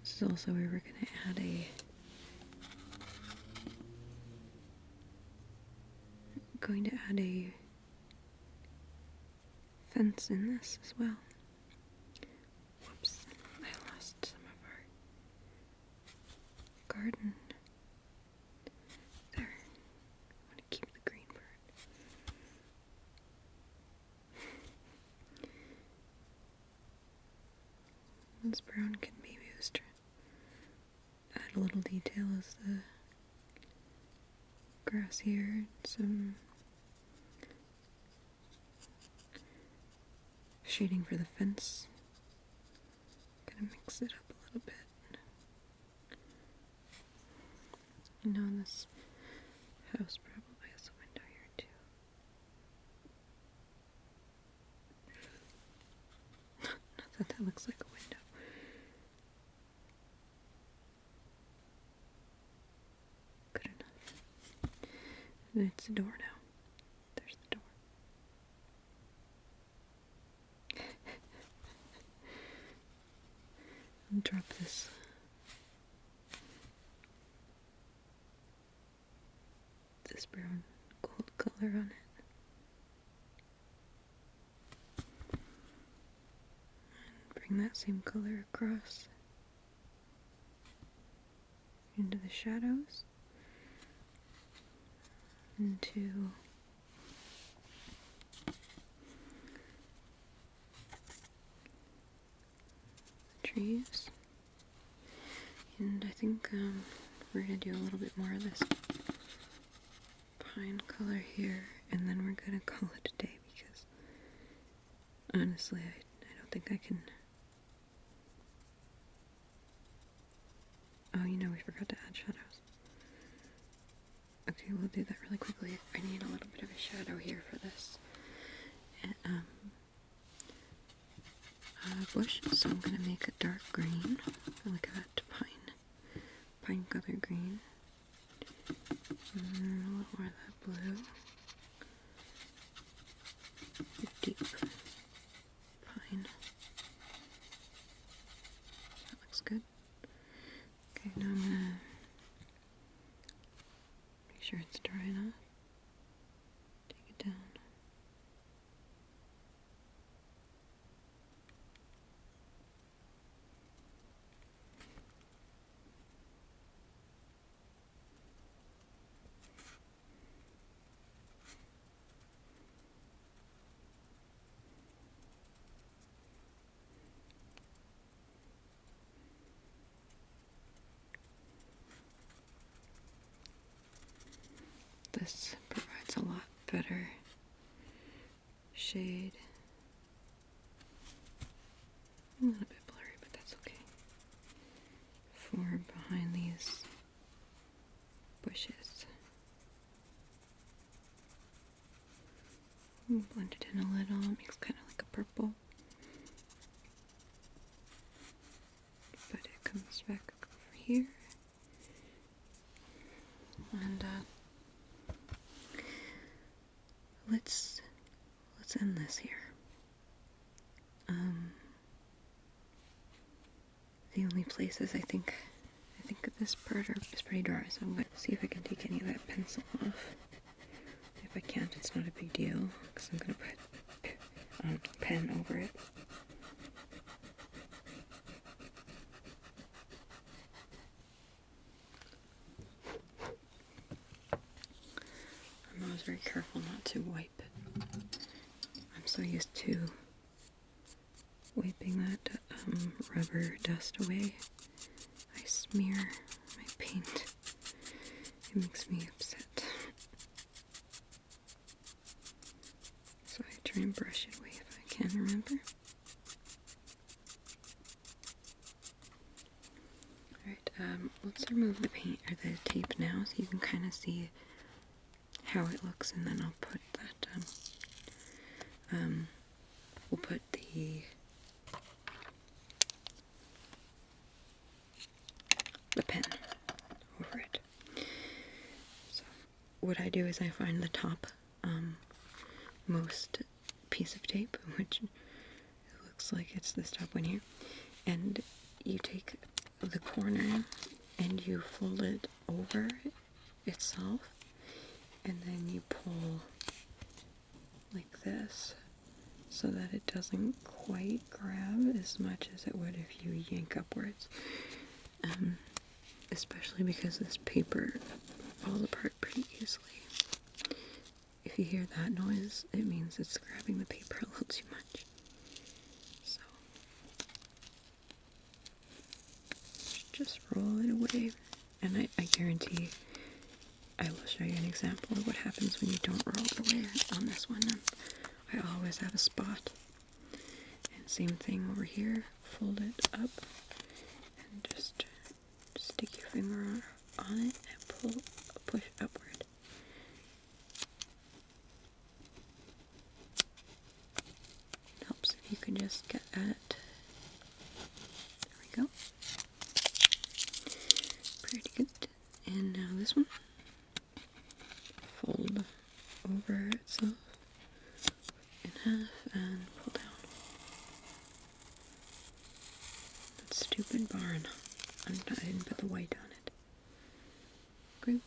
this is also where we're going to add a fence in this as well. Whoops, I lost some of our garden. There. I want to keep the green part. This brown can be used to add a little detail as the grass here, some shading for the fence. Gonna mix it up a little bit. You know, this house probably has a window here too. Not that looks like a window. Good enough. And it's a door now. There's the door. I'll drop this brown gold color on it. And bring that same color across into the shadows, into the trees. And I think we're going to do a little bit more of this pine color here, and then we're going to call it a day because honestly I don't think I can. Oh, you know, we forgot to add shadows. Okay, we'll do that really quickly. I need a little bit of a shadow here for this bush, so I'm going to make a dark green, like that pine color green, and then a little more of that blue, deep pine. That looks good. Okay, now I'm going to make sure it's dry enough. Take it down. this provides a lot better shade. A little bit blurry, but that's okay. For behind these bushes. Blend it in a little, makes kind of like a purple. But it comes back over here. And let's end this here. The only places I think this part is pretty dry, so I'm going to see if I can take any of that pencil off. If I can't, it's not a big deal, because I'm going to put a pen over it. I'm always very careful not to wipe. I'm so used to wiping that rubber dust away. I smear my paint. It makes me upset. So I try and brush it away if I can remember. Alright, let's remove the paint or the tape now so you can kind of see how it looks, and then I'll put that, we'll put the pen over it. So what I do is I find the top most piece of tape, which it looks like it's this top one here, and you take the corner and you fold it over itself, and then you pull like this so that it doesn't quite grab as much as it would if you yank upwards. Especially because this paper falls apart pretty easily. If you hear that noise, it means it's grabbing the paper a little too much. So, just roll it away, and I guarantee I will show you an example of what happens when you don't roll it away on this one. I always have a spot. And same thing over here, fold it up, and just stick your finger on it and push upward. It helps if you can just get at. There we go. Pretty good. And now this one. Fold over itself in half and pull down. That stupid barn. I didn't put the white on it. Great.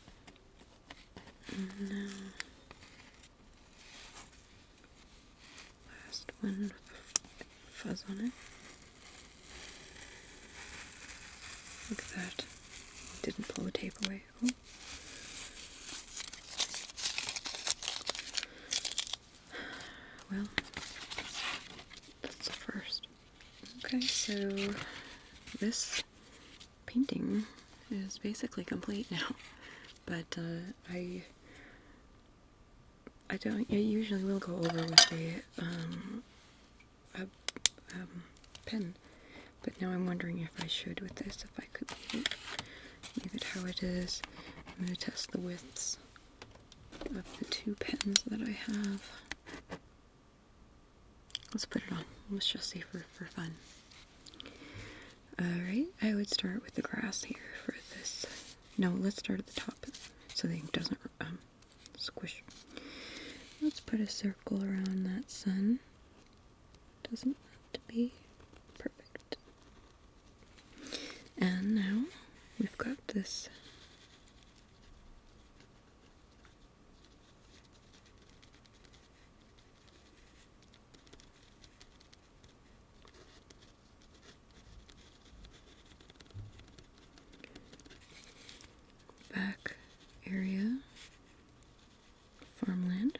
And now, last one with the fuzz on it. Look at that. Didn't pull the tape away. Oh. Well, that's the first. Okay, so this painting is basically complete now, but I usually will go over with a pen, but now I'm wondering if I should with this, if I could leave it how it is. I'm going to test the widths of the two pens that I have. Let's put it on. Let's just see for fun. Alright, I would start with the grass here for this. No, let's start at the top so the ink doesn't squish. Let's put a circle around that sun. Doesn't have to be perfect. And now we've got this back area, farmland,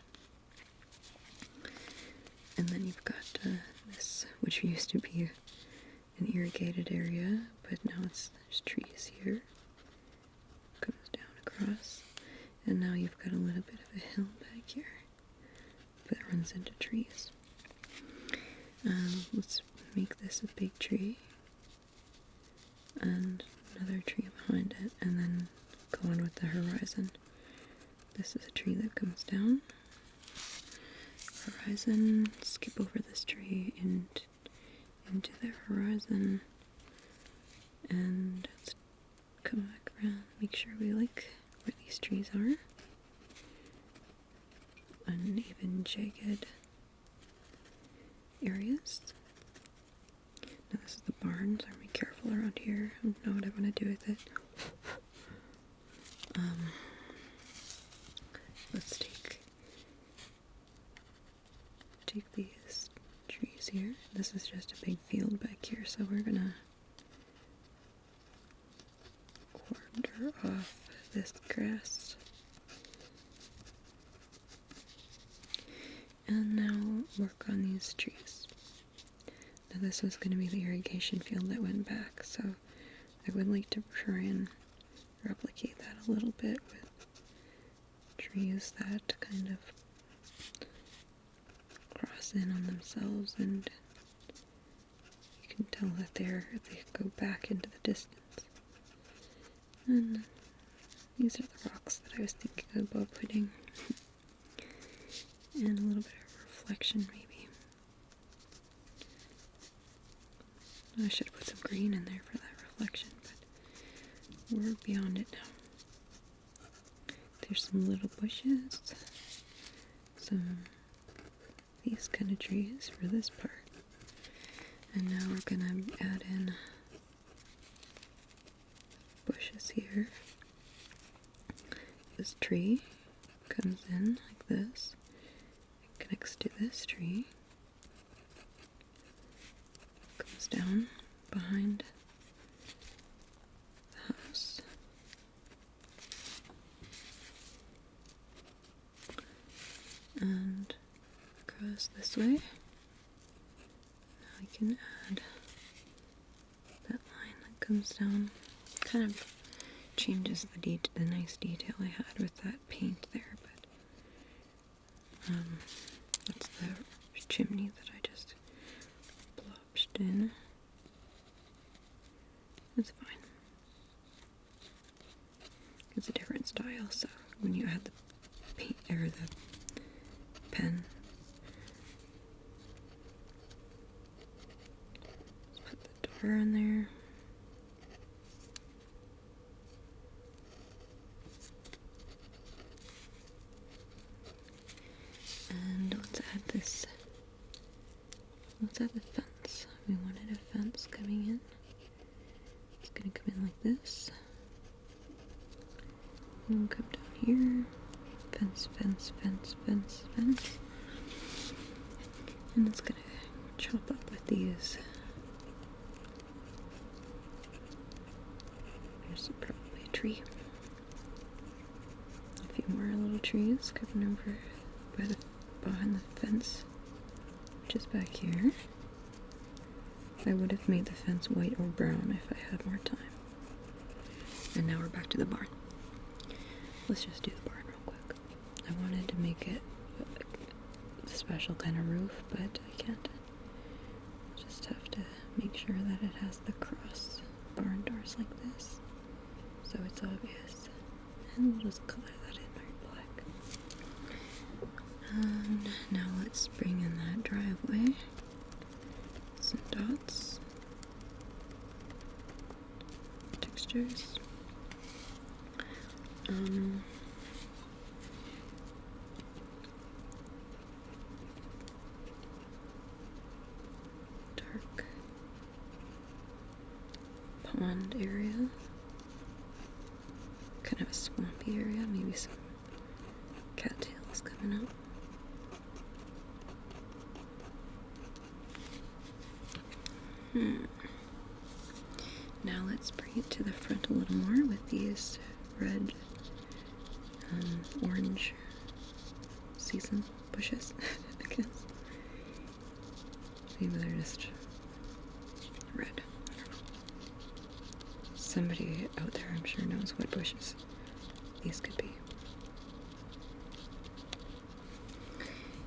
and then you've got this, which used to be an irrigated area, but now there's trees here, comes down across, And now you've got a little bit of a hill back here that runs into trees. Let's make this a big tree and another tree behind it, and then go on with the horizon. This is a tree that comes down. Horizon, skip over this tree and into the horizon, and let's come back around, make sure we like where these trees are. Uneven, jagged areas. Now this is the barn, so I'm be careful around here. I don't know what I want to do with it. Let's take these trees here. This is just a big field back here, so we're gonna quarter off this grass. And now work on these trees. Now this was going to be the irrigation field that went back, so I would like to try and replicate that a little bit with trees that kind of cross in on themselves, and you can tell that they go back into the distance. And these are the rocks that I was thinking about putting. And a little bit of reflection, maybe. I should have put some green in there for that reflection, but we're beyond it now. There's some little bushes, some these kind of trees for this part. And now we're gonna add in bushes here. This tree comes in like this. Connects to this tree, comes down behind the house, and across this way. Now I can add that line that comes down. Kind of changes the nice detail I had with that paint there, but that's the chimney that I just blobched in. It's fine. It's a different style, so when you add the paint or the pen, let's put the door in there. And let's add the fence. We wanted a fence coming in. It's gonna come in like this. And come down here. Fence, fence, fence, fence, fence. And it's gonna chop up with these. There's probably a tree. A few more little trees coming over behind the fence, which is back here. I would have made the fence white or brown if I had more time. And now we're back to the barn. Let's just do the barn real quick. I wanted to make it a special kind of roof, but I can't. Just have to make sure that it has the cross barn doors like this, so it's obvious. And we'll just color that in very black. And now let's bring in that driveway. Some dots. Textures. Dark pond area. Kind of a swampy area, maybe some cattails coming up. Now let's bring it to the front a little more with these red, orange season bushes, I guess. Maybe they're just red. Somebody out there, I'm sure, knows what bushes these could be.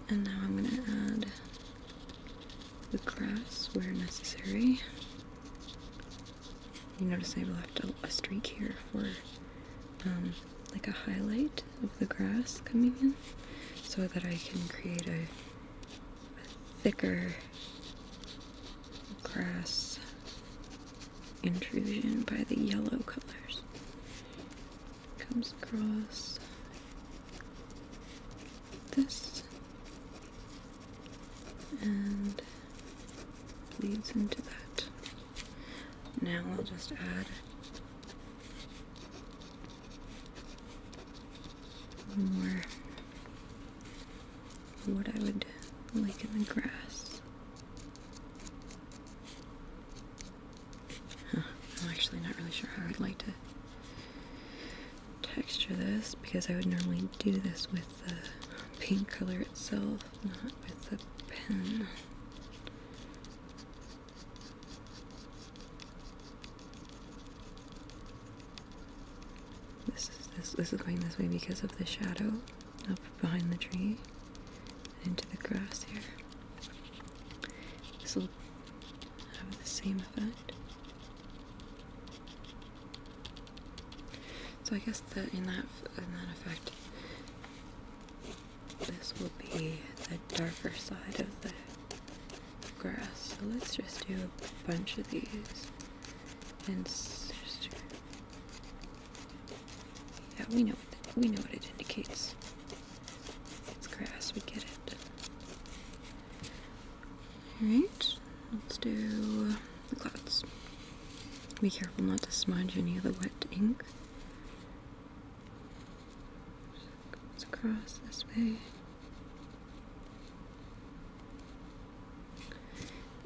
And now I'm going to add the grass where necessary. You notice I've left a streak here for like a highlight of the grass coming in, so that I can create a thicker grass intrusion by the yellow colors. Comes across this and bleeds into that. Now I'll just add more what I would like in the grass. I'm actually not really sure how I'd like to texture this, because I would normally do this with the paint color itself, not with the pen. This is going this way because of the shadow up behind the tree and into the grass here. This will have the same effect. So I guess that in that effect, this will be the darker side of the grass. So let's just do a bunch of these and yeah, we know what it indicates. It's grass, we get it. Alright, let's do the clouds. Be careful not to smudge any of the wet ink. Goes across this way.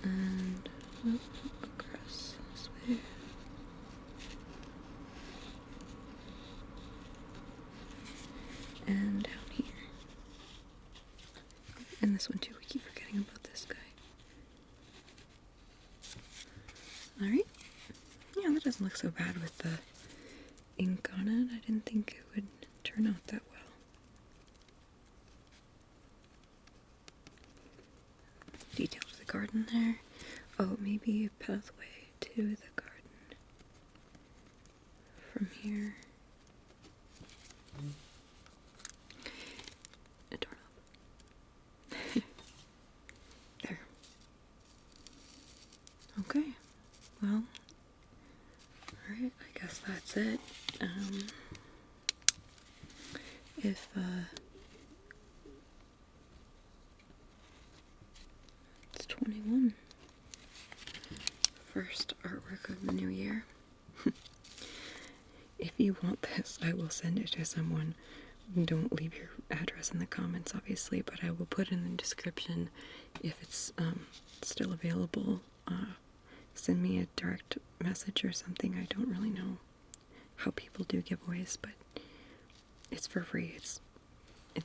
And across this way. And down here. And this one too, we keep forgetting about this guy. Alright. Yeah, that doesn't look so bad with the ink on it. I didn't think it would turn out that well. Detail to the garden there. Oh, maybe a pathway to the garden from here. A doorknob. There. Okay. Well, alright, I guess that's it. If it's 21. First artwork of the new year. If you want this, I will send it to someone. Don't leave your address in the comments, obviously, but I will put in the description if it's still available. Send me a direct message or something. I don't really know how people do giveaways, but it's for free. It's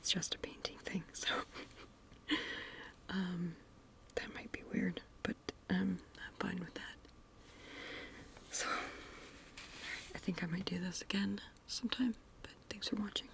just a painting thing, so that might be weird, but I'm fine with that. So I think I might do this again sometime, but thanks for watching.